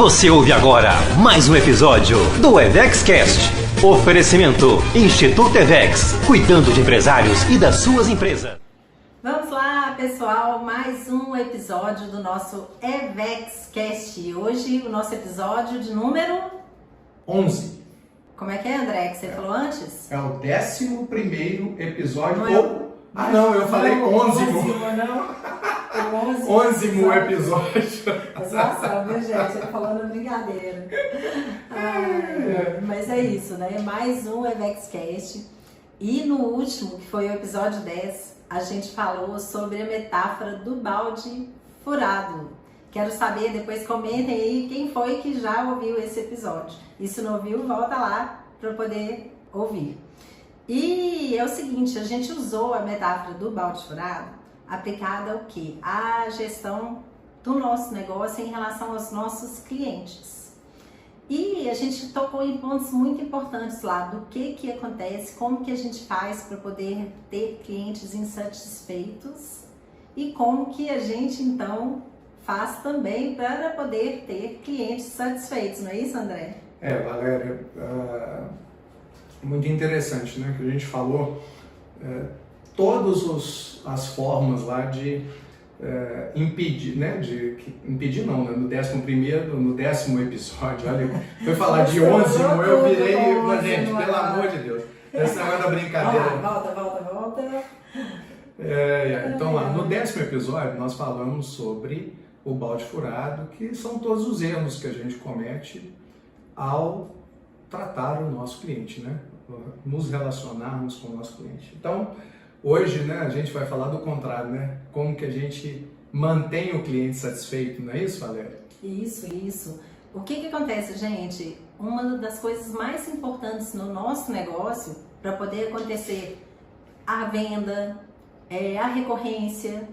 Você ouve agora mais um episódio do EvexCast. Oferecimento Instituto Evex, cuidando de empresários e das suas empresas. Vamos lá, pessoal, mais um episódio do nosso EvexCast. Hoje o nosso episódio de número 11. Como é que é, André, que você falou antes? É o 11º episódio. Não, eu falei 11º. Não, 11º episódio. Exato, viu, gente? Ele falando brincadeira. Mas é isso, né? Mais um EvexCast. E no último, que foi o episódio 10, a gente falou sobre a metáfora do balde furado. Quero saber, depois comentem aí quem foi que já ouviu esse episódio. E se não ouviu, volta lá para poder ouvir. E é o seguinte, a gente usou a metáfora do balde furado aplicada ao quê? À gestão do nosso negócio em relação aos nossos clientes. E a gente tocou em pontos muito importantes lá do que acontece, como que a gente faz para poder ter clientes insatisfeitos e como que a gente então faz também para poder ter clientes satisfeitos, não é isso, André? Valéria, muito interessante, né? Que a gente falou todas as formas lá de impedir, né? Impedir não, né? No 10º episódio, olha, foi falar de 11º, eu virei, mas gente, pelo amor de Deus, essa não é da brincadeira. Volta. Então lá, no 10º episódio nós falamos sobre o balde furado, que são todos os erros que a gente comete ao tratar o nosso cliente, né? Nos relacionarmos com o nosso cliente. Então, hoje, né, a gente vai falar do contrário, né? Como que a gente mantém o cliente satisfeito, não é isso, Valéria? Isso. O que acontece, gente? Uma das coisas mais importantes no nosso negócio para poder acontecer a venda, a recorrência,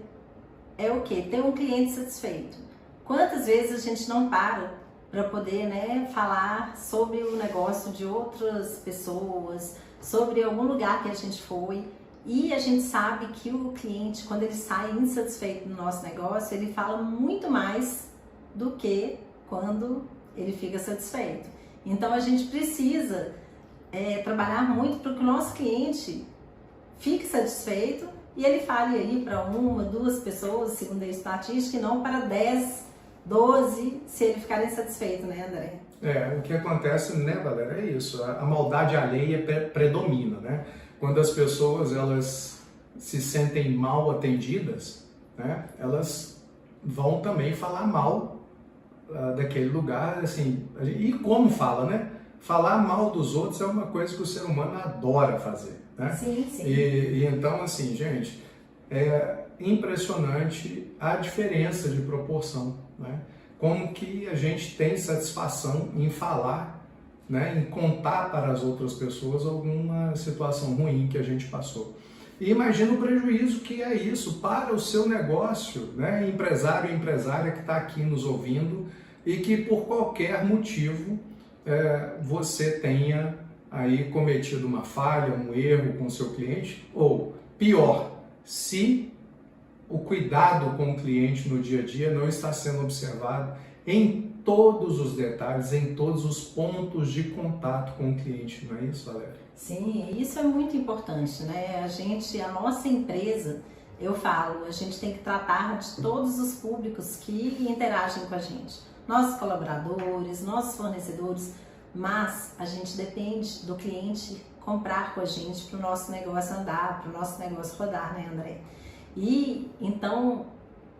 é o quê? Ter um cliente satisfeito. Quantas vezes a gente não para poder, né, falar sobre o negócio de outras pessoas, sobre algum lugar que a gente foi, e a gente sabe que o cliente, quando ele sai insatisfeito no nosso negócio, ele fala muito mais do que quando ele fica satisfeito. Então a gente precisa trabalhar muito para que o nosso cliente fique satisfeito e ele fale aí para 1, 2 pessoas, segundo a estatística, e não para 10, 12, se ele ficar insatisfeito, né, André? O que acontece, né, Valéria, é isso. A maldade alheia predomina, né? Quando as pessoas elas se sentem mal atendidas, né, elas vão também falar mal daquele lugar, assim, e como fala, né? Falar mal dos outros é uma coisa que o ser humano adora fazer, né? Sim. E então, assim, gente, é impressionante a diferença de proporção, né? Como que a gente tem satisfação em falar, né, em contar para as outras pessoas alguma situação ruim que a gente passou. E imagina o prejuízo que é isso para o seu negócio, né, empresário e empresária que está aqui nos ouvindo e que por qualquer motivo você tenha aí cometido uma falha, um erro com o seu cliente, ou pior, se o cuidado com o cliente no dia a dia não está sendo observado em todos os detalhes, em todos os pontos de contato com o cliente, não é isso, Valéria? Sim, isso é muito importante, né? A nossa empresa, eu falo, a gente tem que tratar de todos os públicos que interagem com a gente. Nossos colaboradores, nossos fornecedores, mas a gente depende do cliente comprar com a gente para o nosso negócio andar, para o nosso negócio rodar, né, André? E então,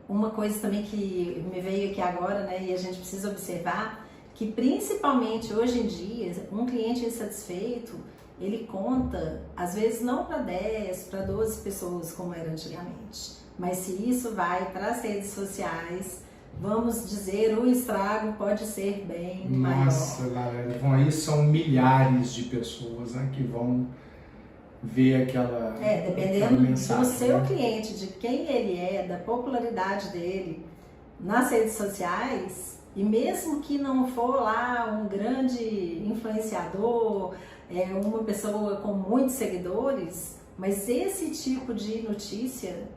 uma coisa também que me veio aqui agora, né, e a gente precisa observar, que principalmente hoje em dia, um cliente insatisfeito, ele conta, às vezes não para 10, para 12 pessoas como era antigamente, mas se isso vai para as redes sociais, vamos dizer, o estrago pode ser bem maior. Nossa, Valéria, aí são milhares de pessoas, né, que vão ver aquela dependendo mensagem, do seu né? cliente, de quem ele é, da popularidade dele nas redes sociais, e mesmo que não for lá um grande influenciador, uma pessoa com muitos seguidores, mas esse tipo de notícia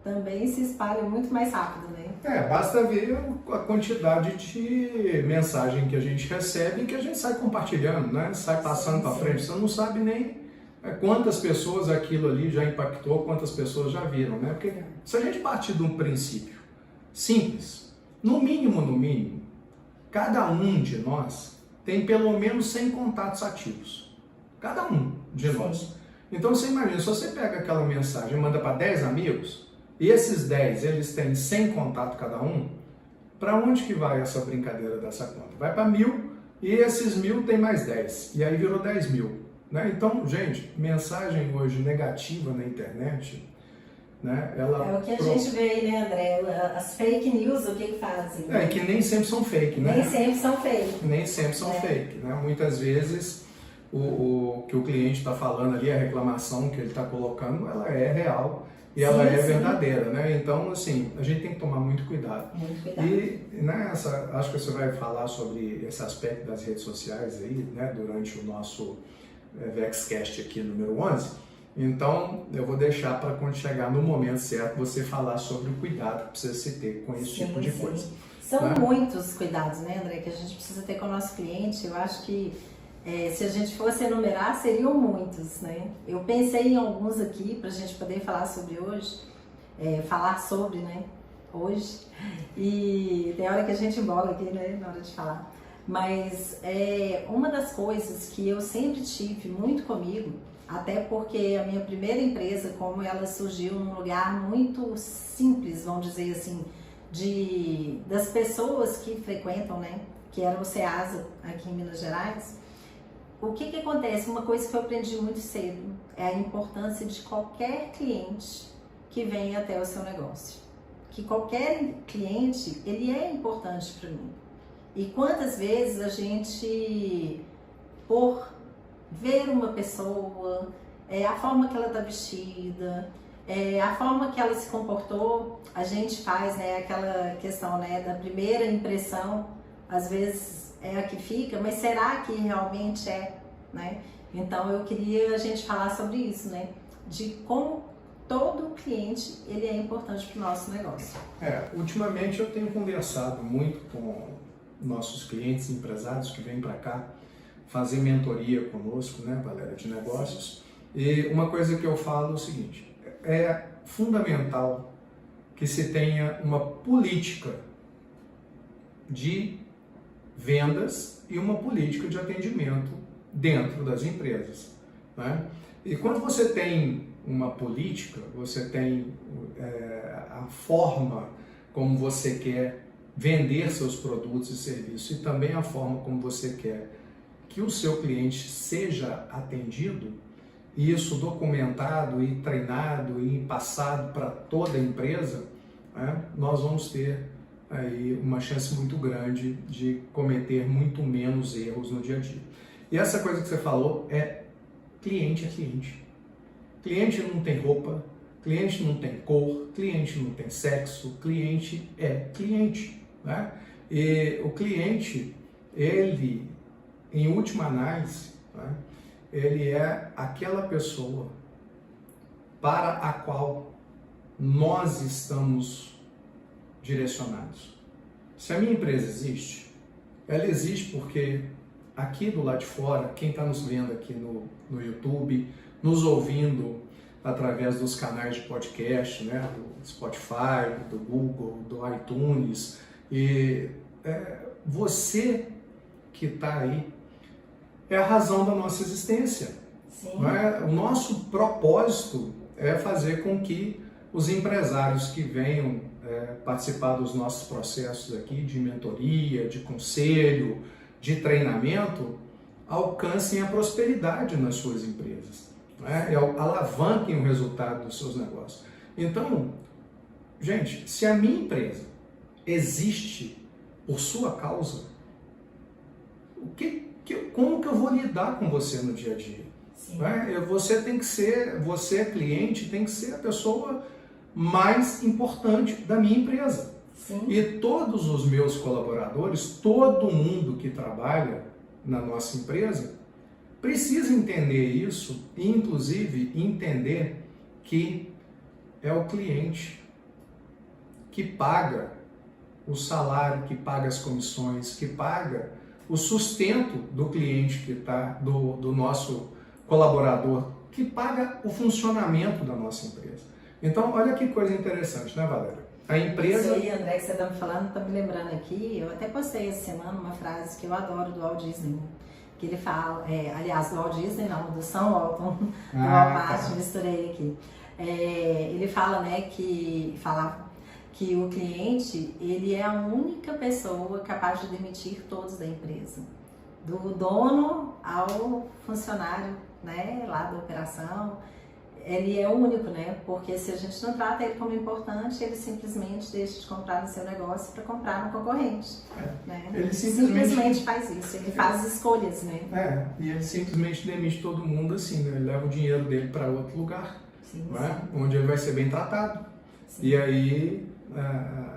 também se espalha muito mais rápido, né? Basta ver a quantidade de mensagem que a gente recebe e que a gente sai compartilhando, né? Sai passando para frente. Você não sabe nem quantas pessoas aquilo ali já impactou, quantas pessoas já viram, né? Porque se a gente partir de um princípio simples, no mínimo, cada um de nós tem pelo menos 100 contatos ativos. Cada um de nós. Então você imagina, se você pega aquela mensagem e manda para 10 amigos, e esses 10, eles têm 100 contatos cada um, para onde que vai essa brincadeira dessa conta? Vai para 1.000 e esses 1.000 tem mais 10, e aí virou 10.000. Né? Então, gente, mensagem hoje negativa na internet, né? Ela é o que a gente vê aí, né, André? As fake news, o que fazem? É que nem sempre são fake, né? Nem sempre são fake. Nem sempre são fake, né? Muitas vezes o que o cliente está falando ali, a reclamação que ele está colocando, ela é real e ela é verdadeira, né? Então, assim, a gente tem que tomar muito cuidado. Muito cuidado. E acho que você vai falar sobre esse aspecto das redes sociais aí, né? Durante o nosso VexCast aqui, número 11. Então, eu vou deixar para quando chegar no momento certo você falar sobre o cuidado que precisa se ter com esse tipo de coisa. São muitos cuidados, né, André, que a gente precisa ter com o nosso cliente. Eu acho que se a gente fosse enumerar, seriam muitos, né? Eu pensei em alguns aqui para a gente poder falar sobre hoje, né, hoje. E tem hora que a gente embola aqui, né, na hora de falar. Mas uma das coisas que eu sempre tive muito comigo, até porque a minha primeira empresa, como ela surgiu num lugar muito simples, vamos dizer assim, das pessoas que frequentam, né, que era o Ceasa aqui em Minas Gerais. O que acontece? Uma coisa que eu aprendi muito cedo é a importância de qualquer cliente que venha até o seu negócio. Que qualquer cliente, ele é importante para mim. E quantas vezes a gente, por ver uma pessoa, a forma que ela está vestida, a forma que ela se comportou, a gente faz, né, aquela questão, né, da primeira impressão, às vezes é a que fica, mas será que realmente é, né? Então eu queria a gente falar sobre isso, né, de como todo cliente ele é importante para o nosso negócio. Ultimamente eu tenho conversado muito com nossos clientes, empresários que vêm para cá fazer mentoria conosco, né, Valéria, de negócios. E uma coisa que eu falo é o seguinte: é fundamental que se tenha uma política de vendas e uma política de atendimento dentro das empresas, né? E quando você tem uma política, você tem a forma como você quer vender seus produtos e serviços e também a forma como você quer que o seu cliente seja atendido, e isso documentado e treinado e passado para toda a empresa, né, nós vamos ter aí uma chance muito grande de cometer muito menos erros no dia a dia. E essa coisa que você falou cliente é cliente. Cliente não tem roupa, cliente não tem cor, cliente não tem sexo, cliente é cliente, né? E o cliente, ele, em última análise, né, ele é aquela pessoa para a qual nós estamos direcionados. Se a minha empresa existe, ela existe porque aqui do lado de fora, quem está nos vendo aqui no YouTube, nos ouvindo através dos canais de podcast, né, do Spotify, do Google, do iTunes, e você que está aí é a razão da nossa existência. Sim. Não é? O nosso propósito é fazer com que os empresários que venham participar dos nossos processos aqui de mentoria, de conselho, de treinamento, alcancem a prosperidade nas suas empresas, né? Alavanquem o resultado dos seus negócios. Então, gente, se a minha empresa existe por sua causa, como que eu vou lidar com você no dia a dia? Né? Você tem que ser, você cliente, tem que ser a pessoa mais importante da minha empresa. Sim. E todos os meus colaboradores, todo mundo que trabalha na nossa empresa, precisa entender isso e, inclusive, entender que é o cliente que paga o salário, que paga as comissões, que paga o sustento do cliente que está, do nosso colaborador, que paga o funcionamento da nossa empresa. Então, olha que coisa interessante, né, Valéria? A empresa... Isso aí, André, que você está me falando, está me lembrando aqui, eu até postei essa semana uma frase que eu adoro do Walt Disney, que ele fala, aliás, do Walt Disney não, do Sam Walton, do Walmart, misturei aqui. Ele fala, né, que o cliente, ele é a única pessoa capaz de demitir todos da empresa, do dono ao funcionário, né, lá da operação. Ele é o único, né? Porque se a gente não trata ele como importante, ele simplesmente deixa de comprar no seu negócio para comprar no concorrente. Né? Ele simplesmente faz isso, ele faz escolhas, né? E ele simplesmente demite todo mundo assim, né? Ele leva o dinheiro dele para outro lugar, sim, não é? Onde ele vai ser bem tratado. Sim. E aí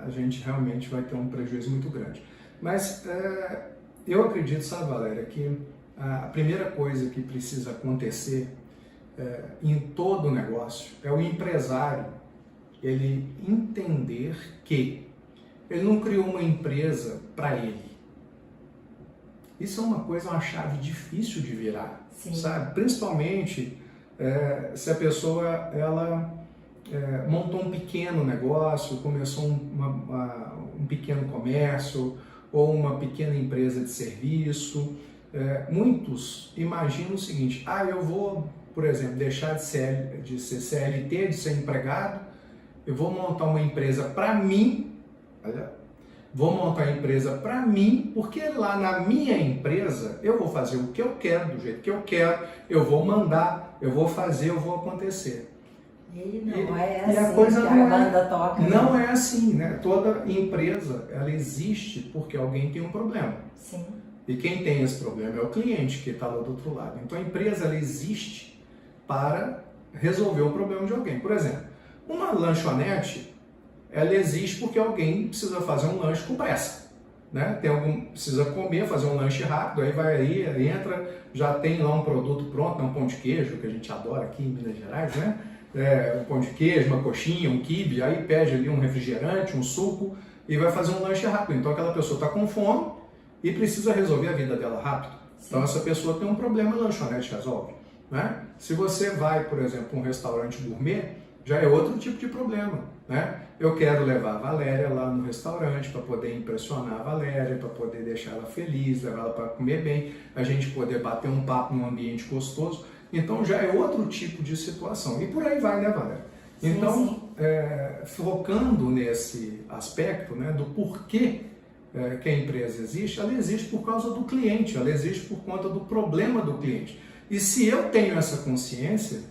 a gente realmente vai ter um prejuízo muito grande. Mas eu acredito, sabe, Valéria, que a primeira coisa que precisa acontecer em todo o negócio é o empresário ele entender que ele não criou uma empresa para ele. Isso é uma chave difícil de virar, sim, sabe? Principalmente se a pessoa montou um pequeno negócio, começou um pequeno comércio ou uma pequena empresa de serviço. Muitos imaginam o seguinte: eu vou, por exemplo, deixar de ser CLT, de ser empregado, eu vou montar uma empresa para mim, vou montar a empresa para mim, porque lá na minha empresa eu vou fazer o que eu quero, do jeito que eu quero, eu vou mandar, eu vou fazer, eu vou acontecer. E não é assim, a coisa a banda toca. Não é assim, né? Toda empresa, ela existe porque alguém tem um problema. Sim. E quem tem esse problema é o cliente que está lá do outro lado. Então a empresa, ela existe para resolver o problema de alguém. Por exemplo, uma lanchonete, ela existe porque alguém precisa fazer um lanche com pressa, né? Precisa comer, fazer um lanche rápido, aí vai aí, entra, já tem lá um produto pronto, um pão de queijo, que a gente adora aqui em Minas Gerais, né? Um pão de queijo, uma coxinha, um quibe, aí pede ali um refrigerante, um suco e vai fazer um lanche rápido. Então aquela pessoa está com fome e precisa resolver a vida dela rápido. Sim. Então essa pessoa tem um problema, a lanchonete resolve, né? Se você vai, por exemplo, para um restaurante gourmet, já é outro tipo de problema, né? Eu quero levar a Valéria lá no restaurante para poder impressionar a Valéria, para poder deixar ela feliz, levar ela para comer bem, a gente poder bater um papo num ambiente gostoso. Então já é outro tipo de situação. E por aí vai, né, Valéria? Então, sim. Focando nesse aspecto, né, do porquê que a empresa existe, ela existe por causa do cliente, ela existe por conta do problema do cliente. E se eu tenho essa consciência,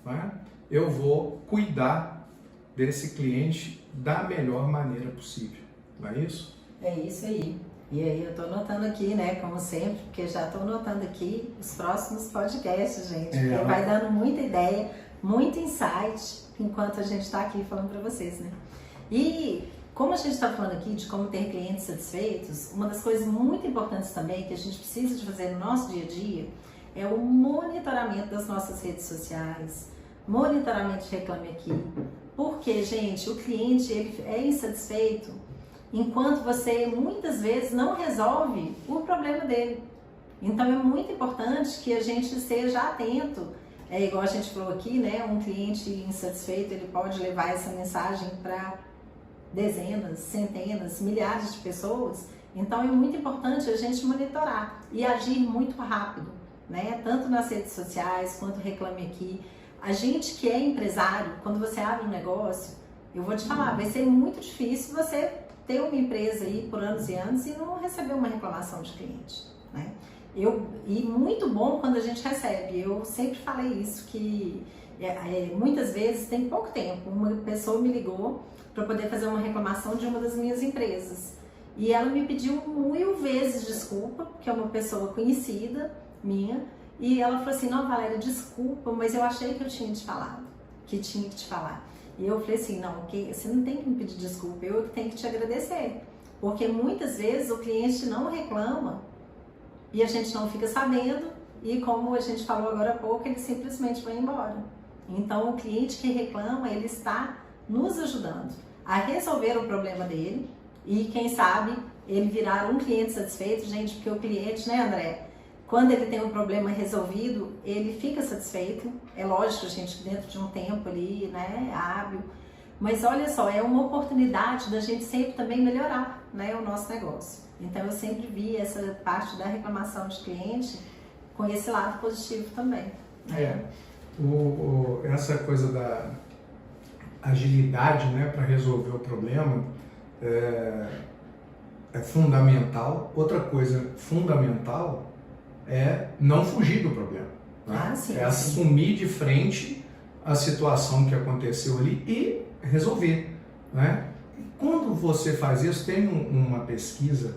né, eu vou cuidar desse cliente da melhor maneira possível. Não é isso? É isso aí. E aí eu estou anotando aqui, né, como sempre, porque já estou anotando aqui os próximos podcasts, gente, porque vai dando muita ideia, muito insight, enquanto a gente está aqui falando para vocês, né? E como a gente está falando aqui de como ter clientes satisfeitos, uma das coisas muito importantes também que a gente precisa de fazer no nosso dia a dia é o monitoramento das nossas redes sociais, monitoramento de Reclame Aqui, porque, gente, o cliente ele é insatisfeito enquanto você muitas vezes não resolve o problema dele. Então é muito importante que a gente esteja atento. É igual a gente falou aqui, né? Um cliente insatisfeito, ele pode levar essa mensagem para dezenas, centenas, milhares de pessoas. Então é muito importante a gente monitorar e agir muito rápido, né? Tanto nas redes sociais quanto Reclame Aqui. A gente que é empresário, quando você abre um negócio, eu vou te falar, vai ser muito difícil você ter uma empresa aí por anos e anos e não receber uma reclamação de cliente, né? E muito bom quando a gente recebe. Eu sempre falei isso, que muitas vezes, tem pouco tempo, uma pessoa me ligou para poder fazer uma reclamação de uma das minhas empresas. E ela me pediu 1000 vezes desculpa, que é uma pessoa conhecida minha, e ela falou assim: não, Valéria, desculpa, mas eu achei que eu tinha te falado, que tinha que te falar. E eu falei assim: não, você não tem que me pedir desculpa, eu tenho que te agradecer. Porque muitas vezes o cliente não reclama e a gente não fica sabendo, e como a gente falou agora há pouco, ele simplesmente vai embora. Então o cliente que reclama, ele está nos ajudando. a resolver o problema dele e, quem sabe, ele virar um cliente satisfeito, gente, porque o cliente, né, André, quando ele tem um problema resolvido, ele fica satisfeito. É lógico, gente, dentro de um tempo ali, né, hábil. Mas olha só, é uma oportunidade da gente sempre também melhorar, né, o nosso negócio. Então eu sempre vi essa parte da reclamação de cliente com esse lado positivo também. Essa coisa da agilidade, né, para resolver o problema é fundamental. Outra coisa fundamental é não fugir do problema, né? Sim, é assumir de frente a situação que aconteceu ali e resolver, né? E quando você faz isso, tem uma pesquisa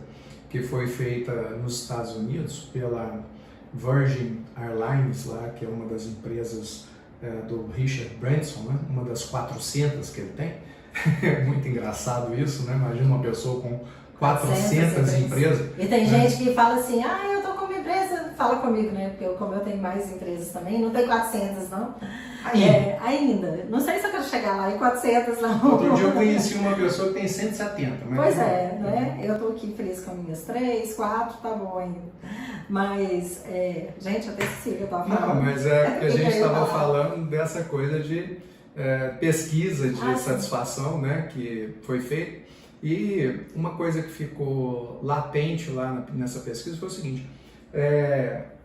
que foi feita nos Estados Unidos pela Virgin Airlines, lá, que é uma das empresas do Richard Branson, né? Uma das 400 que ele tem. É muito engraçado isso, né? Imagina uma pessoa com 400 empresas. E tem gente que fala assim, eu tô com uma empresa, fala comigo, né? Porque como eu tenho mais empresas também, não tem 400 não. Ainda. Não sei se eu quero chegar lá em 400 não. Outro dia eu conheci uma pessoa que tem 170. Mas pois né? Eu tô aqui feliz com minhas 3, 4, tá bom ainda. Mas, gente, eu até esqueci o que eu tava falando. Não, mas é porque a gente estava falando dessa coisa de pesquisa de satisfação, né, que foi feita. E uma coisa que ficou latente lá nessa pesquisa foi o seguinte: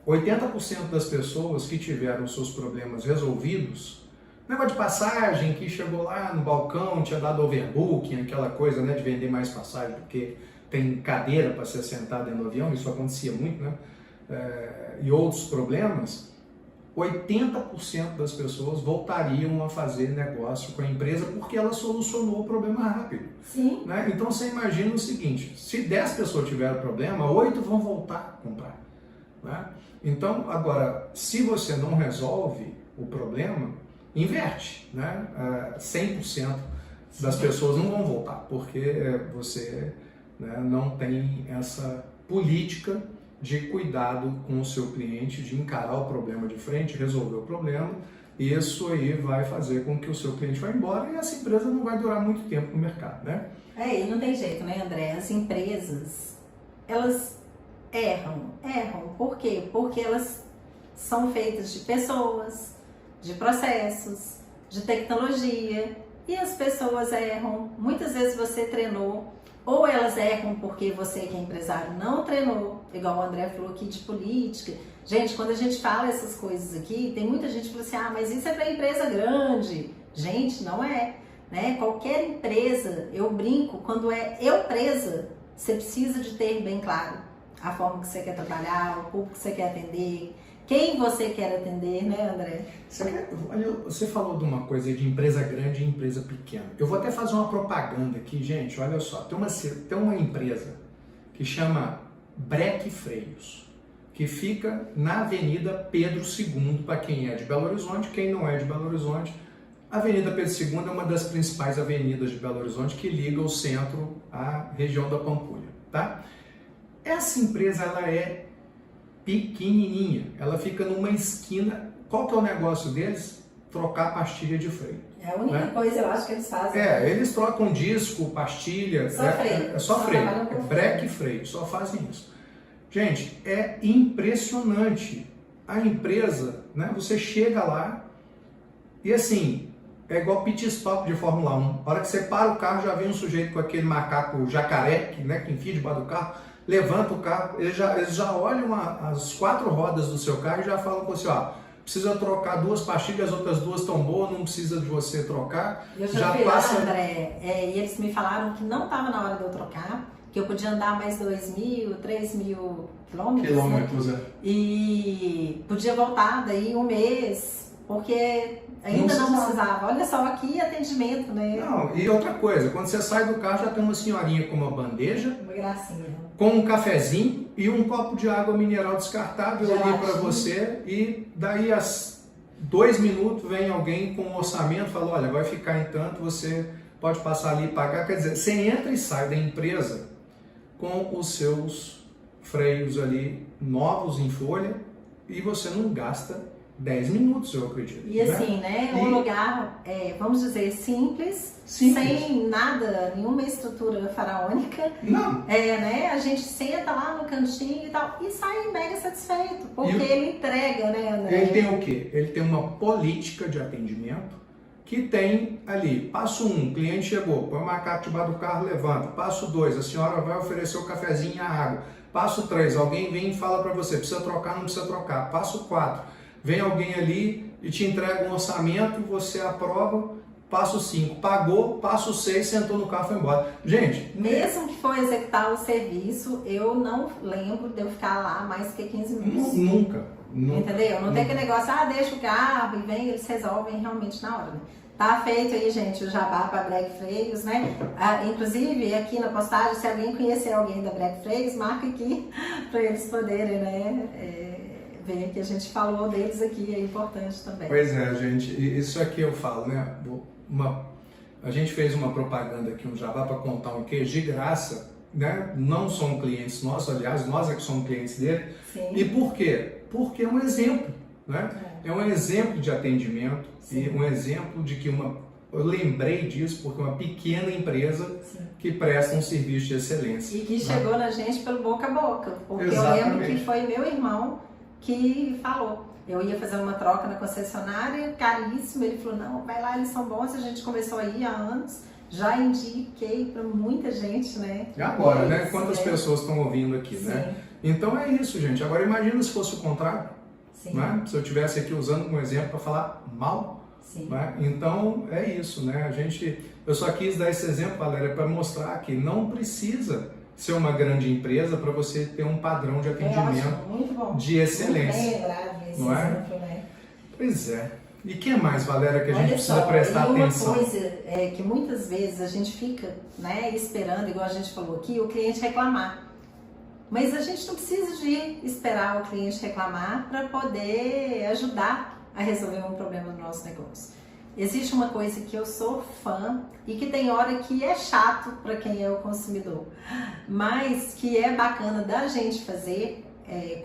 80% das pessoas que tiveram seus problemas resolvidos, negócio de passagem, que chegou lá no balcão, tinha dado overbooking, aquela coisa, né, de vender mais passagem porque tem cadeira para se assentar dentro do avião, isso acontecia muito, né? E outros problemas, 80% das pessoas voltariam a fazer negócio com a empresa porque ela solucionou o problema rápido. Sim. Né? Então você imagina o seguinte: se 10 pessoas tiveram problema, 8 vão voltar a comprar. Né? Então, agora, se você não resolve o problema, inverte. Né? 100% das pessoas não vão voltar porque você, né, não tem essa política de cuidado com o seu cliente, de encarar o problema de frente, resolver o problema. Isso aí vai fazer com que o seu cliente vá embora e essa empresa não vai durar muito tempo no mercado, né? E não tem jeito, né, André? As empresas, elas erram. Por quê? Porque elas são feitas de pessoas, de processos, de tecnologia, e as pessoas erram. Muitas vezes você treinou, ou elas erram porque você que é empresário não treinou, igual o André falou aqui de política. Gente, quando a gente fala essas coisas aqui, tem muita gente que fala assim, mas isso é para empresa grande. Gente, não é, né? Qualquer empresa, eu brinco, quando é eu presa, você precisa de ter bem claro a forma que você quer trabalhar, o público que você quer atender, quem você quer atender, né, André? Você falou de uma coisa de empresa grande e empresa pequena. Eu vou até fazer uma propaganda aqui, gente. Olha só, tem uma empresa que chama Breque Freios, que fica na Avenida Pedro II, para quem é de Belo Horizonte. Quem não é de Belo Horizonte, a Avenida Pedro II é uma das principais avenidas de Belo Horizonte que liga o centro à região da Pampulha, tá? Essa empresa, ela é pequenininha, ela fica numa esquina. Qual que é o negócio deles? Trocar pastilha de freio. É a única coisa, eu acho, que eles fazem. Eles trocam disco, pastilha, só freio, breque e freio, só fazem isso. Gente, é impressionante. A empresa, né, você chega lá e assim, é igual pit stop de Fórmula 1. A hora que você para o carro, já vem um sujeito com aquele macaco jacaré, que enfia debaixo do carro, levanta o carro, eles já olham as 4 rodas do seu carro e já falam com você, precisa trocar 2 pastilhas, as outras 2 estão boas, não precisa de você trocar. Eu já fui lá, André, e eles me falaram que não estava na hora de eu trocar, que eu podia andar mais 2.000, 3.000 quilômetros, né? E podia voltar daí um mês, porque ainda não precisava. Olha só, aqui atendimento, né? Não, e outra coisa, quando você sai do carro já tem uma senhorinha com uma bandeja, uma gracinha, com um cafezinho e um copo de água mineral descartável ali para você, e daí a 2 minutos vem alguém com um orçamento e fala, olha, vai ficar em tanto, você pode passar ali e pagar. Quer dizer, você entra e sai da empresa com os seus freios ali novos em folha e você não gasta 10 minutos, eu acredito. E assim, né? Um lugar, vamos dizer, simples, sem nada, nenhuma estrutura faraônica. Não. Né? A gente senta lá no cantinho e tal, e sai mega satisfeito, porque ele entrega, né, André? Ele tem o quê? Ele tem uma política de atendimento que tem ali, passo 1, cliente chegou, põe o macaco debaixo do carro, levanta. Passo 2, a senhora vai oferecer o cafezinho e a água. Passo 3, alguém vem e fala para você, precisa trocar, não precisa trocar. Passo 4, vem alguém ali e te entrega um orçamento, você aprova. Passo 5, pagou. Passo 6, sentou no carro e foi embora. Gente... Mesmo que for executar o serviço, eu não lembro de eu ficar lá mais que 15 minutos. Nunca. Entendeu? Não tem aquele negócio, deixa o carro e vem, eles resolvem realmente na hora, né? Tá feito aí, gente, o jabá para Bregue Freios, né? Inclusive, aqui na postagem, se alguém conhecer alguém da Bregue Freios, marca aqui para eles poderem, né? Ver que a gente falou deles aqui, é importante também. Pois é, gente, isso aqui eu falo, né? A gente fez uma propaganda aqui, um jabá para contar um queijo de graça, né? Não são clientes nossos, aliás, nós é que somos clientes dele. Sim. E por quê? Porque é um exemplo, né? É um exemplo de atendimento. Sim. E um exemplo de que eu lembrei disso porque uma pequena empresa que presta um serviço de excelência. E que chegou na gente pelo boca a boca, porque Exatamente. Eu lembro que foi meu irmão que falou. Eu ia fazer uma troca na concessionária, caríssimo, ele falou, não, vai lá, eles são bons, a gente começou aí há anos, já indiquei para muita gente, né? E agora, né? Quantas pessoas estão ouvindo aqui, né? Então é isso, gente. Agora imagina se fosse o contrário, né? Se eu estivesse aqui usando como exemplo para falar mal, né? Então é isso, né? Eu só quis dar esse exemplo, Valéria, para mostrar que não precisa ser uma grande empresa para você ter um padrão de atendimento de excelência. Não é? Exemplo, né? Pois é. E o que mais, Valéria, que a gente precisa prestar atenção? Uma coisa é que muitas vezes a gente fica, né, esperando, igual a gente falou aqui, o cliente reclamar. Mas a gente não precisa de esperar o cliente reclamar para poder ajudar a resolver um problema do nosso negócio. Existe uma coisa que eu sou fã e que tem hora que é chato para quem é o consumidor, mas que é bacana da gente fazer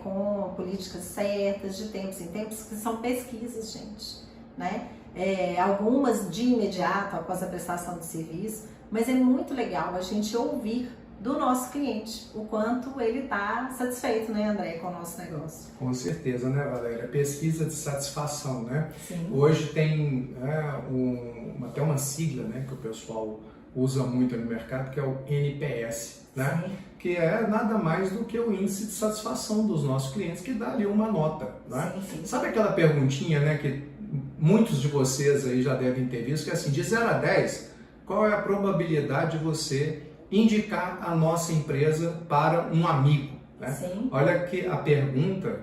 com políticas certas, de tempos em tempos, que são pesquisas, gente, né? Algumas de imediato após a prestação de serviço, mas é muito legal a gente ouvir do nosso cliente, o quanto ele está satisfeito, né, André, com o nosso negócio. Com certeza, né, Valéria? Pesquisa de satisfação, né? Sim. Hoje tem até uma sigla, né, que o pessoal usa muito no mercado, que é o NPS, né? Sim. Que é nada mais do que o índice de satisfação dos nossos clientes, que dá ali uma nota, né? Sim. Sabe aquela perguntinha, né, que muitos de vocês aí já devem ter visto, que é assim, de 0 a 10, qual é a probabilidade de você indicar a nossa empresa para um amigo, né? Sim. Olha que a pergunta,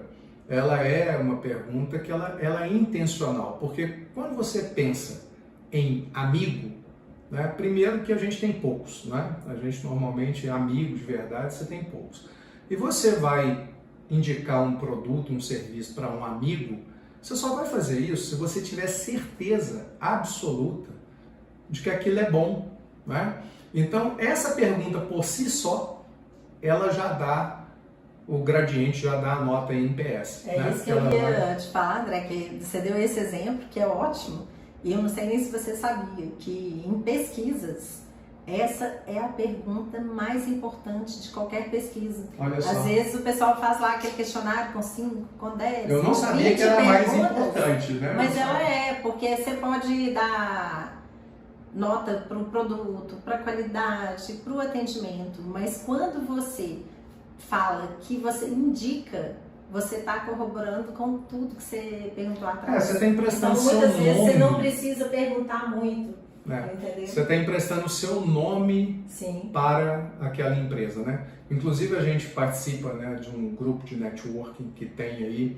ela é uma pergunta que ela é intencional, porque quando você pensa em amigo, né, primeiro que a gente tem poucos, né? A gente normalmente é amigo de verdade, você tem poucos. E você vai indicar um produto, um serviço para um amigo, você só vai fazer isso se você tiver certeza absoluta de que aquilo é bom, né? Então, essa pergunta por si só, ela já dá o gradiente, já dá a nota em NPS. É, né? Isso que eu ia te falar, André, que você deu esse exemplo, que é ótimo, e eu não sei nem se você sabia, que em pesquisas, essa é a pergunta mais importante de qualquer pesquisa. Olha só. Às vezes o pessoal faz lá aquele questionário com 5, com 10, eu não sabia que era mais importante, né? Mas ela porque você pode dar nota para o produto, para a qualidade, para o atendimento, mas quando você fala que você indica, você está corroborando com tudo que você perguntou atrás. Você está emprestando então, seu muitas vezes nome. você não precisa perguntar muito. Entendeu? Você está emprestando o seu nome para aquela empresa, né? Inclusive a gente participa, né, de um grupo de networking que tem aí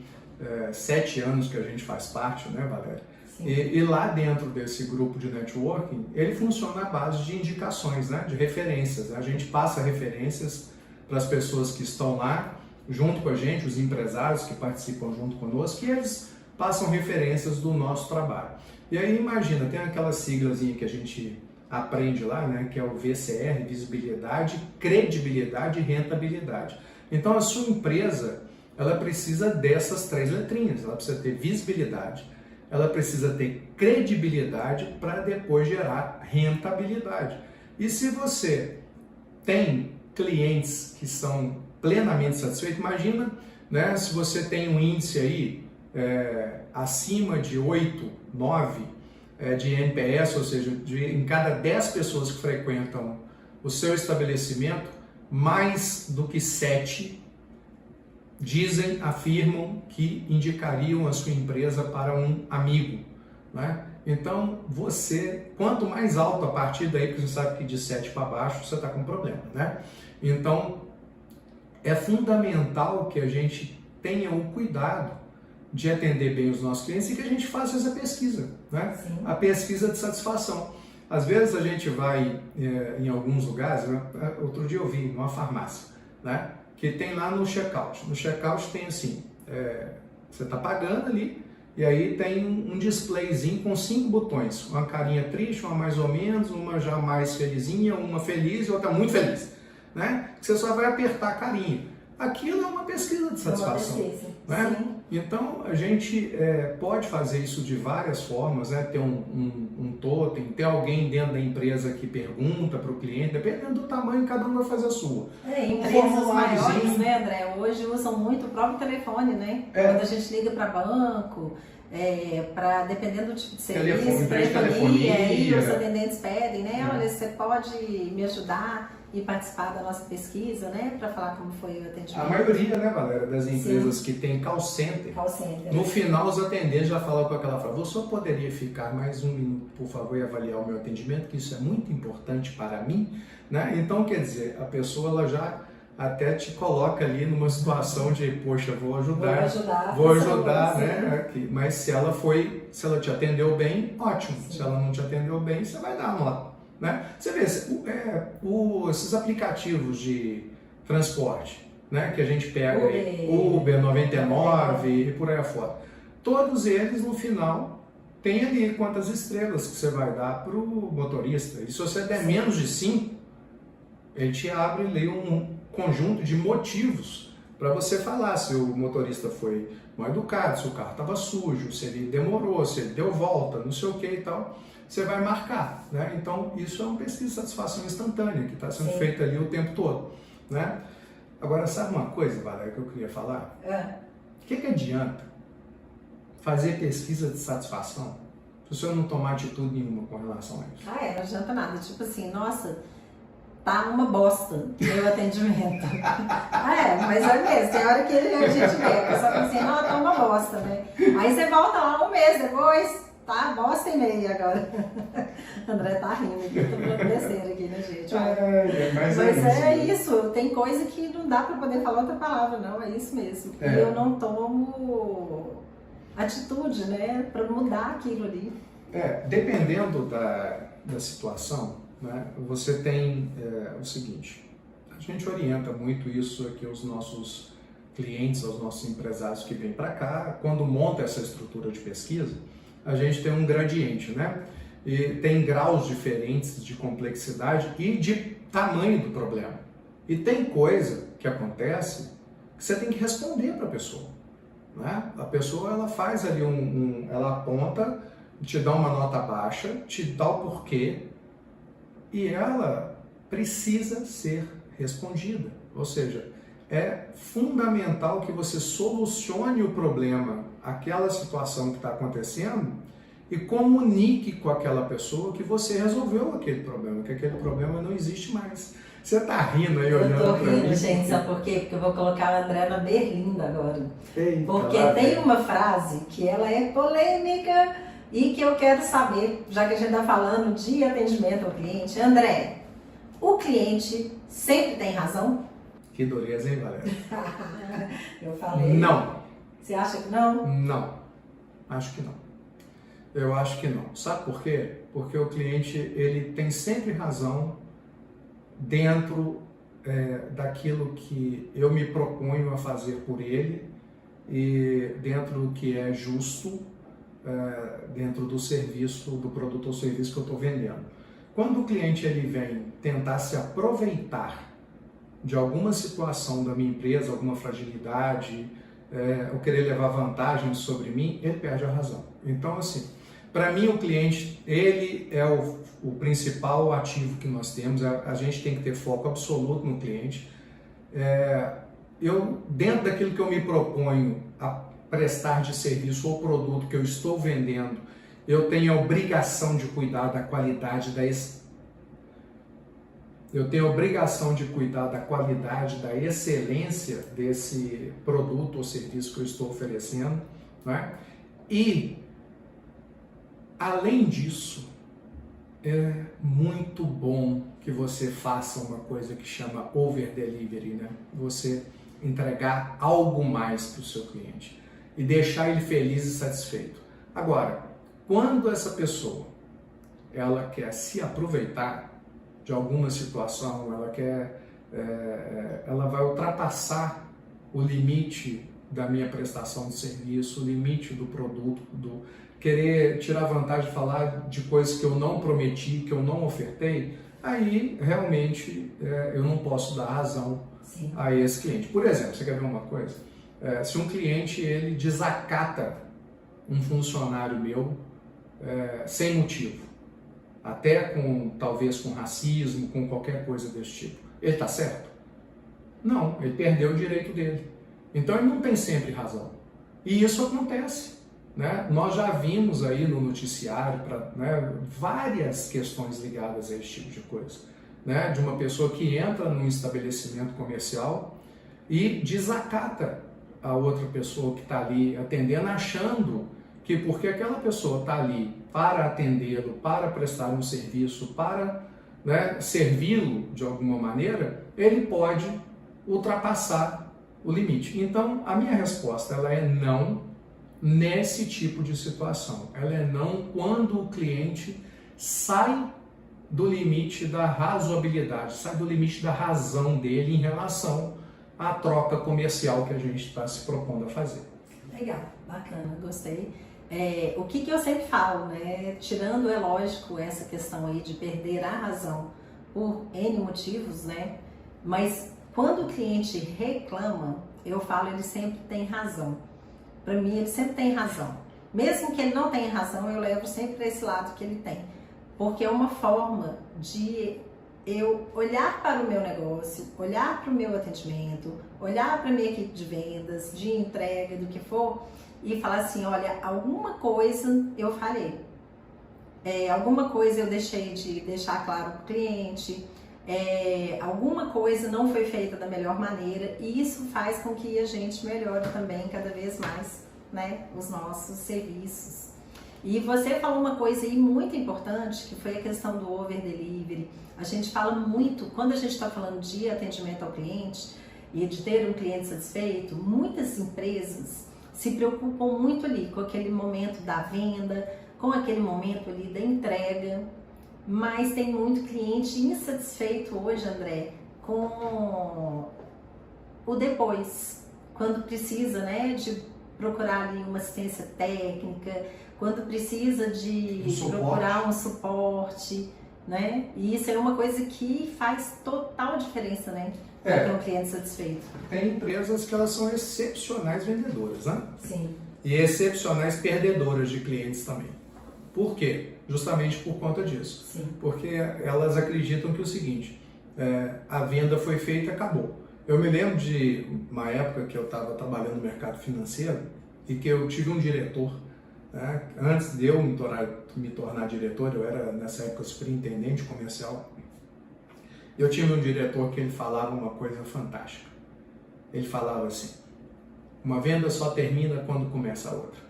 7 anos que a gente faz parte, né, Valéria? E lá dentro desse grupo de networking, ele funciona à base de indicações, né, de referências. A gente passa referências para as pessoas que estão lá junto com a gente, os empresários que participam junto conosco, e eles passam referências do nosso trabalho. E aí imagina, tem aquela siglazinha que a gente aprende lá, né, que é o VCR, visibilidade, credibilidade e rentabilidade. Então a sua empresa, ela precisa dessas 3 letrinhas. Ela precisa ter visibilidade, ela precisa ter credibilidade para depois gerar rentabilidade. E se você tem clientes que são plenamente satisfeitos, imagina, né, se você tem um índice aí acima de 8, 9 de NPS, ou seja, em cada 10 pessoas que frequentam o seu estabelecimento, mais do que 7 afirmam que indicariam a sua empresa para um amigo, né? Então, quanto mais alto a partir daí, porque você sabe que de 7 para baixo você está com problema, né? Então, é fundamental que a gente tenha o cuidado de atender bem os nossos clientes e que a gente faça essa pesquisa, né? A pesquisa de satisfação. Às vezes a gente vai em alguns lugares, né? Outro dia eu vi numa farmácia, né? Que tem lá no checkout. No checkout tem assim, você está pagando ali e aí tem um displayzinho com 5 botões. Uma carinha triste, uma mais ou menos, uma já mais felizinha, uma feliz e outra muito feliz, né? Você só vai apertar a carinha. Aquilo é uma pesquisa de satisfação, né? Sim. Então a gente pode fazer isso de várias formas, né? Ter um totem, ter alguém dentro da empresa que pergunta para o cliente, dependendo do tamanho, cada um vai fazer a sua. Empresas maiores, né, André, hoje usam muito o próprio telefone, né? Quando a gente liga para banco, dependendo do tipo de serviço, telefonia, e os atendentes pedem, né? Olha, você pode me ajudar e participar da nossa pesquisa, né, para falar como foi o atendimento. A maioria, né, Valéria, das empresas que tem call center, no final os atendentes já falam com aquela frase: você poderia ficar mais um minuto, por favor, e avaliar o meu atendimento, que isso é muito importante para mim, né? Então, quer dizer, a pessoa ela já até te coloca ali numa situação de, poxa, vou ajudar, né? Mas se ela te atendeu bem, ótimo. Sim. Se ela não te atendeu bem, você vai dar a nota. Né? Você vê, esses aplicativos de transporte, né, que a gente pega Uber 99 e por aí afora, todos eles no final tem ali quantas estrelas que você vai dar para o motorista, e se você der menos de 5, ele te abre ali um conjunto de motivos para você falar se o motorista foi mal educado, se o carro estava sujo, se ele demorou, se ele deu volta, não sei o que e tal. Você vai marcar, né? Então isso é uma pesquisa de satisfação instantânea que está sendo feita ali o tempo todo, né? Agora, sabe uma coisa, Valéria, que eu queria falar? O que adianta fazer pesquisa de satisfação se o senhor não tomar atitude nenhuma com relação a isso? Não adianta nada. Tipo assim, nossa, tá uma bosta meu atendimento. Mas é mesmo, tem hora que a gente vê, a pessoa fala assim, não, tá uma bosta, né? Aí você volta lá um mês depois, tá bosta e meia agora. André tá rindo aqui, tô falando besteira aqui, né, gente? Mas é isso, tem coisa que não dá pra poder falar outra palavra, não, é isso mesmo. E eu não tomo atitude, né, pra mudar aquilo ali. Dependendo da situação, né, você tem o seguinte, a gente orienta muito isso aqui aos nossos clientes, aos nossos empresários que vêm para cá, quando monta essa estrutura de pesquisa, a gente tem um gradiente, né? E tem graus diferentes de complexidade e de tamanho do problema. E tem coisa que acontece que você tem que responder para a pessoa, né? A pessoa, ela faz ali ela aponta, te dá uma nota baixa, te dá o porquê, e ela precisa ser respondida. Ou seja, é fundamental que você solucione o problema, aquela situação que está acontecendo, e comunique com aquela pessoa que você resolveu aquele problema, que aquele problema não existe mais. Você está rindo aí olhando para mim? Gente, sabe por quê? Porque eu vou colocar a André na berlinda agora. Eita, porque tem uma frase que ela é polêmica e que eu quero saber, já que a gente está falando de atendimento ao cliente. André, o cliente sempre tem razão? Que dureza, hein, Valéria? Eu falei. Não. Você acha que não? Não. Acho que não. Eu acho que não. Sabe por quê? Porque o cliente, ele tem sempre razão dentro daquilo que eu me proponho a fazer por ele e dentro do que é justo, dentro do serviço, do produto ou serviço que eu estou vendendo. Quando o cliente ele vem tentar se aproveitar de alguma situação da minha empresa, alguma fragilidade, ou querer levar vantagem sobre mim, ele perde a razão. Então, assim, para mim o cliente, ele é o principal ativo que nós temos, a gente tem que ter foco absoluto no cliente. Dentro daquilo que eu me proponho a prestar de serviço ou produto que eu estou vendendo, eu tenho a obrigação de cuidar da qualidade da excelência desse produto ou serviço que eu estou oferecendo, né? E, além disso, é muito bom que você faça uma coisa que chama over delivery, né? Você entregar algo mais para o seu cliente e deixar ele feliz e satisfeito. Agora, quando essa pessoa ela quer se aproveitar de alguma situação, ela vai ultrapassar o limite da minha prestação de serviço, o limite do produto, querer tirar vantagem de falar de coisas que eu não prometi, que eu não ofertei, aí realmente eu não posso dar razão Sim. a esse cliente. Por exemplo, você quer ver uma coisa? Se um cliente ele desacata um funcionário meu sem motivo, até talvez com racismo, com qualquer coisa desse tipo, ele está certo? Não, ele perdeu o direito dele. Então ele não tem sempre razão. E isso acontece, né? Nós já vimos aí no noticiário várias questões ligadas a esse tipo de coisa, né? De uma pessoa que entra num estabelecimento comercial e desacata a outra pessoa que está ali atendendo, achando que porque aquela pessoa está ali para atendê-lo, para prestar um serviço, para servi-lo de alguma maneira, ele pode ultrapassar o limite. Então, a minha resposta ela é não nesse tipo de situação. Ela é não quando o cliente sai do limite da razoabilidade, sai do limite da razão dele em relação à troca comercial que a gente está se propondo a fazer. Legal, bacana, gostei. O que eu sempre falo, né? Tirando, é lógico, essa questão aí de perder a razão por N motivos, né? Mas quando o cliente reclama, eu falo, ele sempre tem razão. Para mim, ele sempre tem razão. Mesmo que ele não tenha razão, eu levo sempre para esse lado que ele tem. Porque é uma forma de eu olhar para o meu negócio, olhar para o meu atendimento, olhar para a minha equipe de vendas, de entrega, do que for, e falar assim, olha, alguma coisa eu falhei, alguma coisa eu deixei de deixar claro para o cliente, alguma coisa não foi feita da melhor maneira, e isso faz com que a gente melhore também cada vez mais, né, os nossos serviços. E você falou uma coisa aí muito importante, que foi a questão do over delivery. A gente fala muito, quando a gente está falando de atendimento ao cliente e de ter um cliente satisfeito, muitas empresas se preocupam muito ali com aquele momento da venda, com aquele momento ali da entrega, mas tem muito cliente insatisfeito hoje, André, com o depois, quando precisa, né, de procurar ali uma assistência técnica, quando precisa de procurar um suporte, né? E isso é uma coisa que faz total diferença, né? Para ter um cliente satisfeito. Tem empresas que elas são excepcionais vendedoras, né? Sim. E excepcionais perdedoras de clientes também. Por quê? Justamente por conta disso. Sim. Porque elas acreditam que é o seguinte, a venda foi feita e acabou. Eu me lembro de uma época que eu estava trabalhando no mercado financeiro e que eu tive um diretor, né? Antes de eu me tornar diretor, eu era nessa época superintendente comercial. Eu tive um diretor que ele falava uma coisa fantástica. Ele falava assim, uma venda só termina quando começa a outra.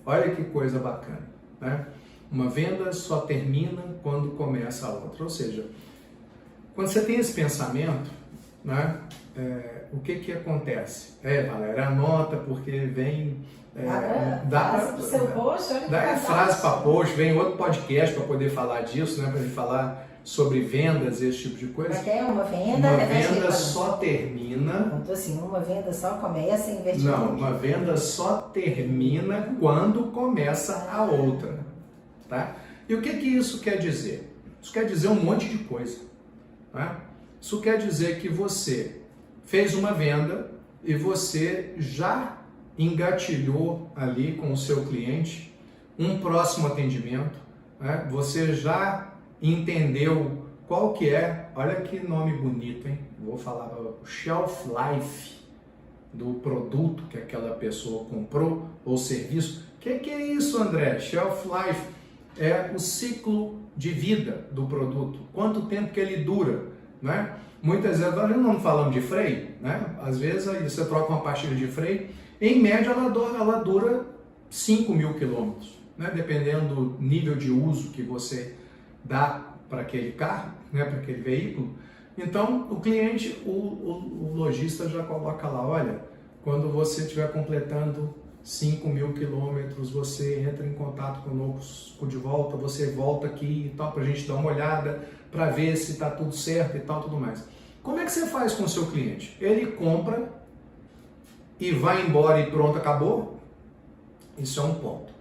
Olha que coisa bacana, né? Uma venda só termina quando começa a outra. Ou seja, quando você tem esse pensamento, né, o que acontece? Valéria, anota porque vem... frase para o seu post, olha que frase para post, vem outro podcast para poder falar disso, né, para ele falar sobre vendas e esse tipo de coisa. Porque é uma venda... Uma venda só termina... Então, assim, uma venda só começa a investir. Não, uma venda só termina quando começa a outra. Tá? E o que isso quer dizer? Isso quer dizer um monte de coisa. Tá? Isso quer dizer que você fez uma venda e você já engatilhou ali com o seu cliente um próximo atendimento, né? Você já entendeu qual que é, olha que nome bonito, hein? Vou falar o shelf life do produto que aquela pessoa comprou ou serviço. O que é isso, André? Shelf life é o ciclo de vida do produto, quanto tempo que ele dura, né? Muitas vezes, nós não falamos de freio, né? Às vezes aí você troca uma pastilha de freio, em média ela dura 5.000 quilômetros, né? Dependendo do nível de uso que você dá para aquele carro, né? Para aquele veículo. Então o cliente, o lojista já coloca lá, olha, quando você estiver completando 5.000 quilômetros, você entra em contato conosco de volta, você volta aqui e tal, para a gente dar uma olhada, para ver se está tudo certo e tal, tudo mais. Como é que você faz com o seu cliente? Ele compra e vai embora e pronto, acabou? Isso é um ponto.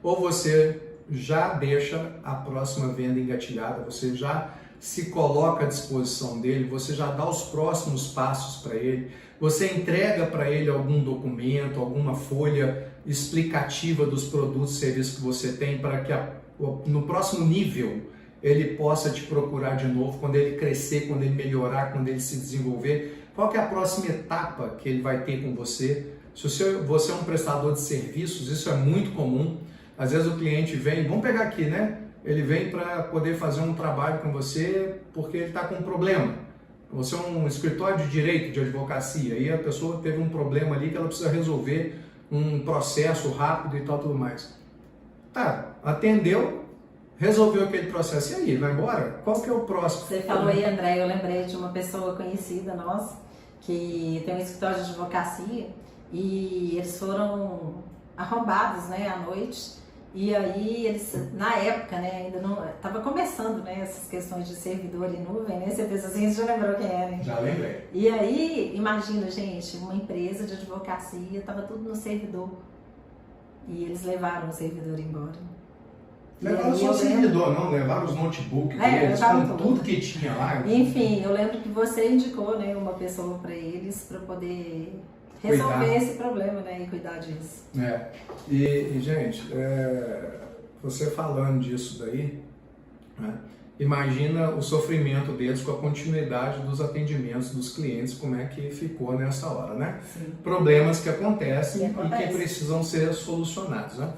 Ou você já deixa a próxima venda engatilhada, você já se coloca à disposição dele, você já dá os próximos passos para ele, você entrega para ele algum documento, alguma folha explicativa dos produtos e serviços que você tem para que no próximo nível ele possa te procurar de novo, quando ele crescer, quando ele melhorar, quando ele se desenvolver. Qual que é a próxima etapa que ele vai ter com você? Se você é um prestador de serviços, isso é muito comum. Às vezes o cliente vem, vamos pegar aqui, né? Ele vem para poder fazer um trabalho com você porque ele está com um problema. Você é um escritório de direito, de advocacia, e a pessoa teve um problema ali que ela precisa resolver um processo rápido e tal, tudo mais. Tá, atendeu, resolveu aquele processo, e aí, vai embora? Qual que é o próximo? Você falou aí, André, eu lembrei de uma pessoa conhecida nossa, que tem um escritório de advocacia, e eles foram arrombados, né, à noite. E aí eles, na época, né, ainda não estava começando, né, essas questões de servidor em nuvem, né? Você fez assim, você já lembrou quem era, hein? Já lembrei. E aí, imagina, gente, uma empresa de advocacia, estava tudo no servidor. E eles levaram o servidor embora. Levaram só o servidor, não, levaram os notebooks deles, com tudo que tinha lá. Enfim, eu lembro que você indicou, né, uma pessoa para eles para poder resolver esse problema, né, e cuidar disso. E gente, você falando disso daí, né, imagina o sofrimento deles com a continuidade dos atendimentos dos clientes, como é que ficou nessa hora, né? Sim. Problemas que acontecem e que precisam ser solucionados, né?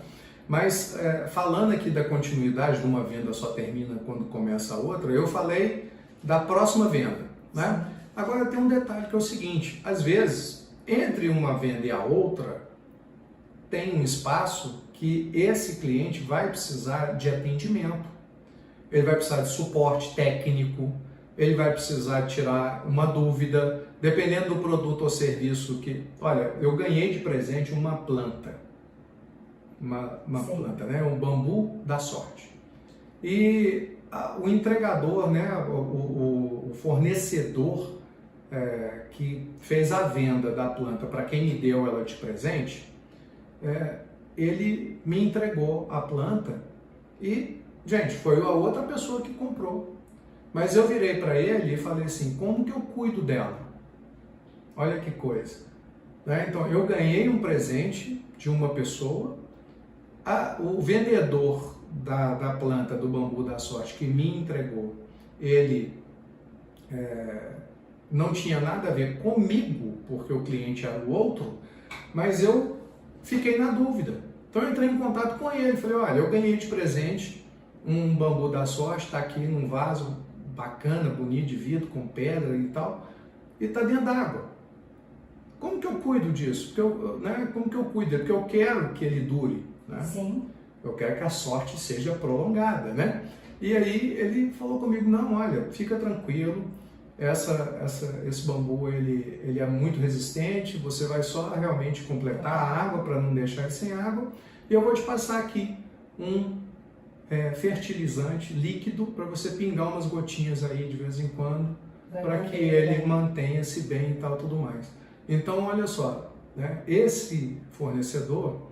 Mas falando aqui da continuidade de uma venda só termina quando começa a outra, eu falei da próxima venda, né? Agora tem um detalhe que é o seguinte, às vezes entre uma venda e a outra, tem um espaço que esse cliente vai precisar de atendimento, ele vai precisar de suporte técnico, ele vai precisar tirar uma dúvida, dependendo do produto ou serviço que... Olha, eu ganhei de presente uma planta, uma planta, né? Um bambu da sorte. E o entregador, né? O fornecedor que fez a venda da planta para quem me deu ela de presente, ele me entregou a planta e, gente, foi a outra pessoa que comprou. Mas eu virei para ele e falei assim, como que eu cuido dela? Olha que coisa. Né? Então, eu ganhei um presente de uma pessoa, o vendedor da planta do bambu da sorte que me entregou, ele... não tinha nada a ver comigo, porque o cliente era o outro, mas eu fiquei na dúvida. Então eu entrei em contato com ele, falei, olha, eu ganhei de presente um bambu da sorte, está aqui num vaso bacana, bonito, de vidro, com pedra e tal, e está dentro d'água. Como que eu cuido disso? Como que eu cuido? Porque eu quero que ele dure, né? Sim. Eu quero que a sorte seja prolongada, né? E aí ele falou comigo, não, olha, fica tranquilo, esse bambu ele é muito resistente, você vai só realmente completar a água para não deixar ele sem água, e eu vou te passar aqui um fertilizante líquido para você pingar umas gotinhas aí de vez em quando, para que ele mantenha-se bem e tal, tudo mais. Então, olha só, né? Esse fornecedor,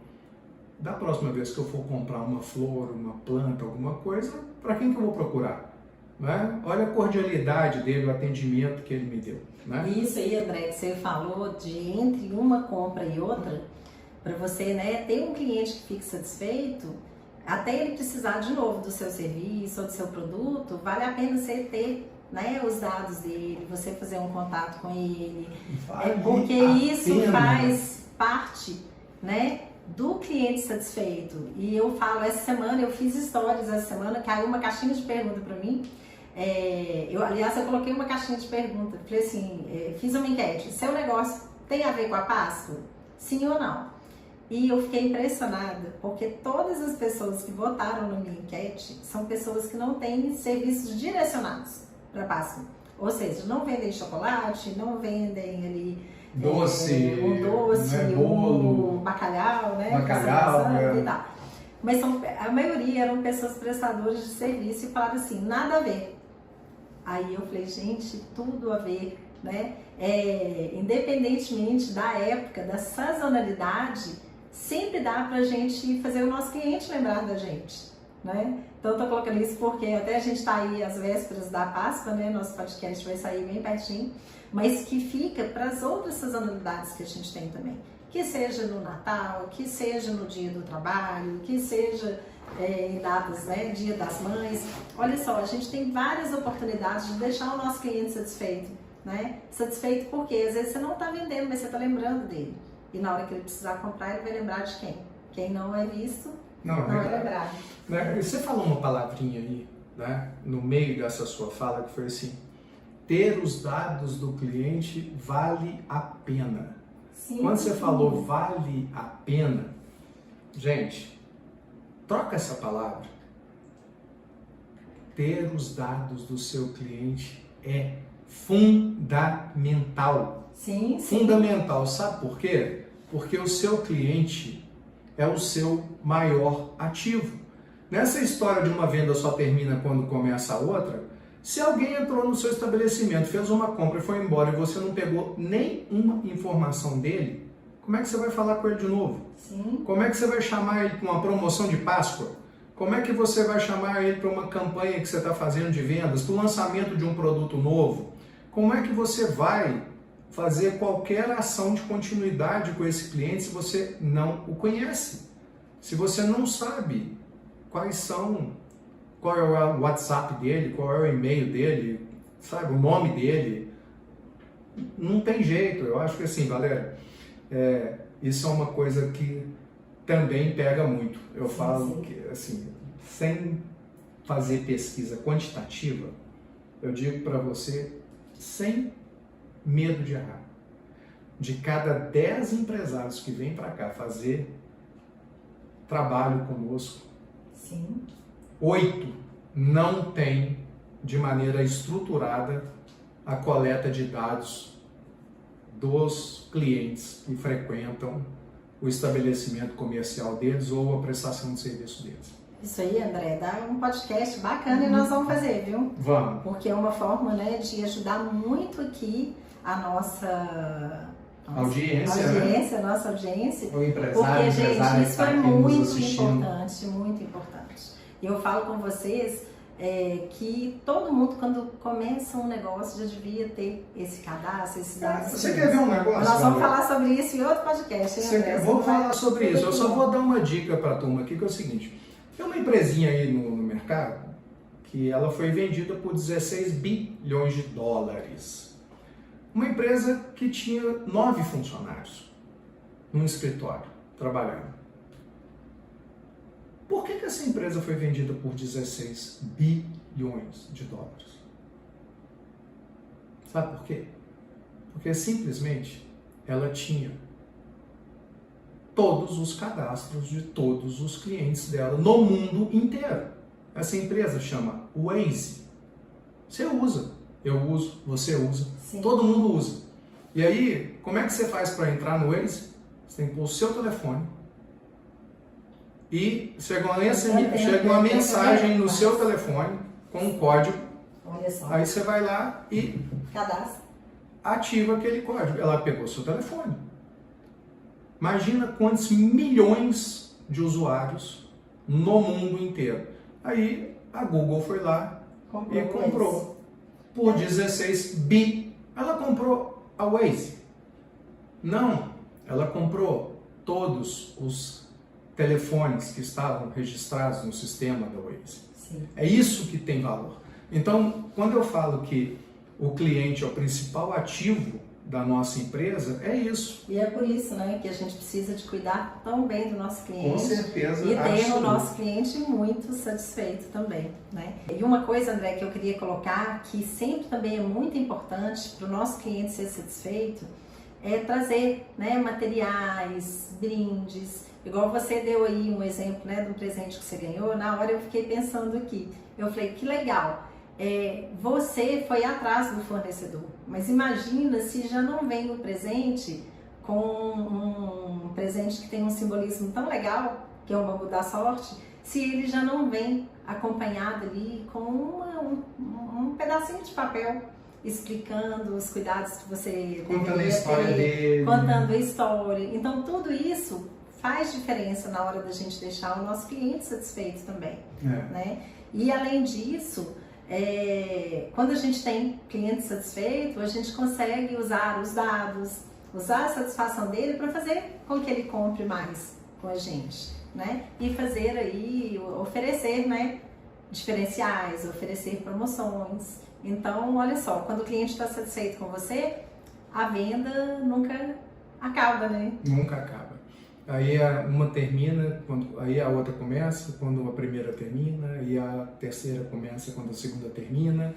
da próxima vez que eu for comprar uma flor, uma planta, alguma coisa, para quem que eu vou procurar? né? Olha a cordialidade dele, o atendimento que ele me deu. Né? Isso aí, André, que você falou de entre uma compra e outra, para você, né, ter um cliente que fique satisfeito, até ele precisar de novo do seu serviço ou do seu produto, vale a pena você ter, né, os dados dele, você fazer um contato com ele, porque isso faz parte, né, do cliente satisfeito. E eu falo, essa semana, eu fiz stories essa semana, caiu uma caixinha de pergunta para mim. Aliás, eu coloquei uma caixinha de pergunta, falei assim, fiz uma enquete, seu negócio tem a ver com a Páscoa? Sim ou não? E eu fiquei impressionada, porque todas as pessoas que votaram na minha enquete são pessoas que não têm serviços direcionados para Páscoa. Ou seja, não vendem chocolate, não vendem ali doce, né, bolo, bacalhau, né? Bacalhau, e tal. Mas a maioria eram pessoas prestadoras de serviço e falaram assim, nada a ver. Aí eu falei, gente, tudo a ver, né? Independentemente da época, da sazonalidade, sempre dá pra gente fazer o nosso cliente lembrar da gente, né? Então eu tô colocando isso porque até a gente tá aí às vésperas da Páscoa, né? Nosso podcast vai sair bem pertinho, mas que fica para as outras sazonalidades que a gente tem também. Que seja no Natal, que seja no Dia do Trabalho, que seja em datas, né, Dia das Mães. Olha só, a gente tem várias oportunidades de deixar o nosso cliente satisfeito, né? Satisfeito porque às vezes você não está vendendo, mas você está lembrando dele. E na hora que ele precisar comprar, ele vai lembrar de quem? Quem não é visto, não é lembrado. Você falou uma palavrinha aí, né, no meio dessa sua fala, que foi assim, ter os dados do cliente vale a pena. Sim, quando você falou vale a pena, gente, troca essa palavra. Ter os dados do seu cliente é fundamental. Sim. Fundamental. Sabe por quê? Porque o seu cliente é o seu maior ativo. Nessa história de uma venda só termina quando começa a outra, se alguém entrou no seu estabelecimento, fez uma compra e foi embora e você não pegou nenhuma informação dele, como é que você vai falar com ele de novo? Sim. Como é que você vai chamar ele para uma promoção de Páscoa? Como é que você vai chamar ele para uma campanha que você está fazendo de vendas, para o lançamento de um produto novo? Como é que você vai fazer qualquer ação de continuidade com esse cliente se você não o conhece? Se você não sabe qual é o WhatsApp dele, qual é o e-mail dele, sabe, o nome dele, não tem jeito. Eu acho que assim, galera, isso é uma coisa que também pega muito. Eu falo que, assim, sem fazer pesquisa quantitativa, eu digo para você, sem medo de errar, de cada 10 empresários que vêm para cá fazer trabalho conosco, Sim. 8 não tem de maneira estruturada a coleta de dados dos clientes que frequentam o estabelecimento comercial deles ou a prestação de serviço deles. Isso aí, André, dá um podcast bacana e nós vamos fazer, viu? Vamos. Porque é uma forma, né, de ajudar muito aqui a nossa audiência, né? Nossa audiência. O empresário, porque, gente, isso é muito importante, muito importante. E eu falo com vocês que todo mundo, quando começa um negócio, já devia ter esse cadastro, esses dados. Você quer ver um negócio? Nós vamos falar sobre isso em outro podcast, hein, André? Vou falar sobre isso. Eu só vou dar uma dica para a turma aqui, que é o seguinte. Tem uma empresinha aí no mercado que ela foi vendida por 16 bilhões de dólares. Uma empresa que tinha 9 funcionários num escritório trabalhando. Por que essa empresa foi vendida por 16 bilhões de dólares? Sabe por quê? Porque simplesmente ela tinha todos os cadastros de todos os clientes dela no mundo inteiro. Essa empresa chama Waze. Você usa, eu uso, você usa, Sim. Todo mundo usa. E aí, como é que você faz para entrar no Waze? Você tem que pôr o seu telefone e chega uma mensagem no seu telefone com um código. Olha só. Aí você vai lá e Cadastro. ativa aquele código. Ela pegou o seu telefone. Imagina quantos milhões de usuários no mundo inteiro. Aí a Google foi lá e comprou por 16 bi. Ela comprou a Waze? Não, ela comprou todos os telefones que estavam registrados no sistema da Waze. Sim. É isso que tem valor. Então, quando eu falo que o cliente é o principal ativo da nossa empresa, é isso. E é por isso, né, que a gente precisa de cuidar tão bem do nosso cliente. Com certeza, E ter absoluta. o nosso cliente muito satisfeito também, né? E uma coisa, André, que eu queria colocar, que sempre também é muito importante para o nosso cliente ser satisfeito, é trazer, né, materiais, brindes. Igual você deu aí um exemplo, né, de um presente que você ganhou. Na hora eu fiquei pensando aqui, eu falei, que legal. Você foi atrás do fornecedor, mas imagina se já não vem o presente com um presente que tem um simbolismo tão legal, que é o bambu da sorte, se ele já não vem acompanhado ali com um pedacinho de papel explicando os cuidados que você contando a história dele, contando a história. Então tudo isso faz diferença na hora da gente deixar o nosso cliente satisfeito também, né? E além disso, quando a gente tem cliente satisfeito, a gente consegue usar os dados, usar a satisfação dele para fazer com que ele compre mais com a gente, né? E fazer aí, oferecer, né, diferenciais, oferecer promoções. Então, olha só, quando o cliente está satisfeito com você, a venda nunca acaba, né? Nunca acaba. Aí uma termina, aí a outra começa, quando a primeira termina, e a terceira começa quando a segunda termina,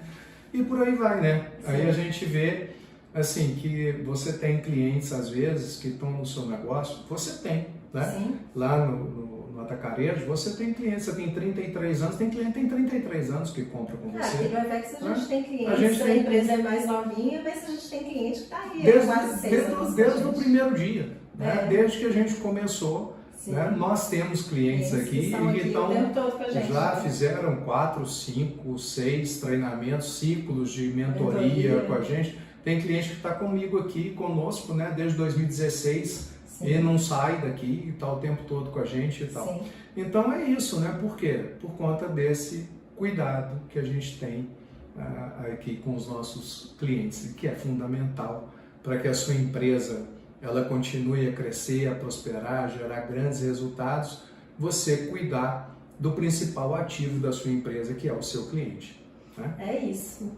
e por aí vai, né? Sim. Aí a gente vê, assim, que você tem clientes, às vezes, que estão no seu negócio, você tem, né? Sim. Lá no Atacarejo, você tem clientes, você tem 33 anos, tem cliente que tem 33 anos que compra com você. Aqui no Avex a gente tem clientes, a empresa é mais novinha, mas a gente tem cliente que está aí quase 6 anos. Desde o primeiro dia. Né? Desde que a gente começou, né? Nós temos clientes aqui que já fizeram 4, 5, 6 treinamentos, ciclos de mentoria com a gente. Tem cliente que está comigo aqui, conosco, né? Desde 2016 e não sai daqui e está o tempo todo com a gente e tal. Sim. Então é isso, né? Por quê? Por conta desse cuidado que a gente tem aqui com os nossos clientes, que é fundamental para que a sua empresa ela continue a crescer, a prosperar, a gerar grandes resultados, você cuidar do principal ativo da sua empresa, que é o seu cliente. Né? É isso.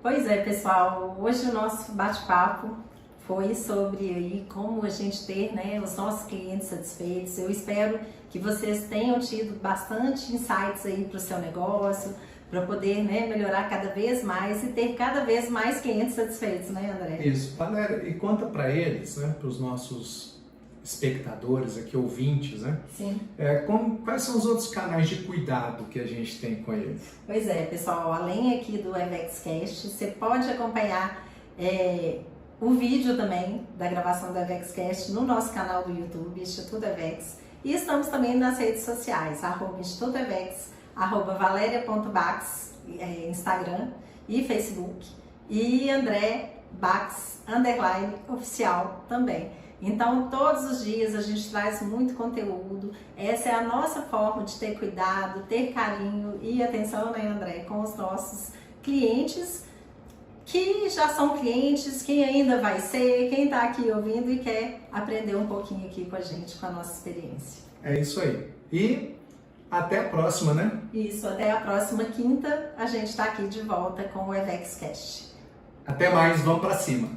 Pois é, pessoal, hoje o nosso bate-papo foi sobre aí como a gente ter, né, os nossos clientes satisfeitos. Eu espero que vocês tenham tido bastante insights aí para o seu negócio, para poder, né, melhorar cada vez mais e ter cada vez mais clientes satisfeitos, né, André? Isso. Valéria, e conta para eles, né, para os nossos espectadores aqui, ouvintes, né? Sim. Quais são os outros canais de cuidado que a gente tem com eles? Pois é, pessoal, além aqui do EvexCast, você pode acompanhar o vídeo também da gravação do EvexCast no nosso canal do YouTube, Instituto Avex, e estamos também nas redes sociais, @Instituto Avex, @valeria.bax, Instagram e Facebook, e André Bax, _oficial também. Então, todos os dias a gente traz muito conteúdo. Essa é a nossa forma de ter cuidado, ter carinho e atenção, né, André, com os nossos clientes, que já são clientes, quem ainda vai ser, quem está aqui ouvindo e quer aprender um pouquinho aqui com a gente, com a nossa experiência. É isso aí. E até a próxima, né? Isso, até a próxima quinta a gente está aqui de volta com o EvexCast. Até mais, vamos para cima.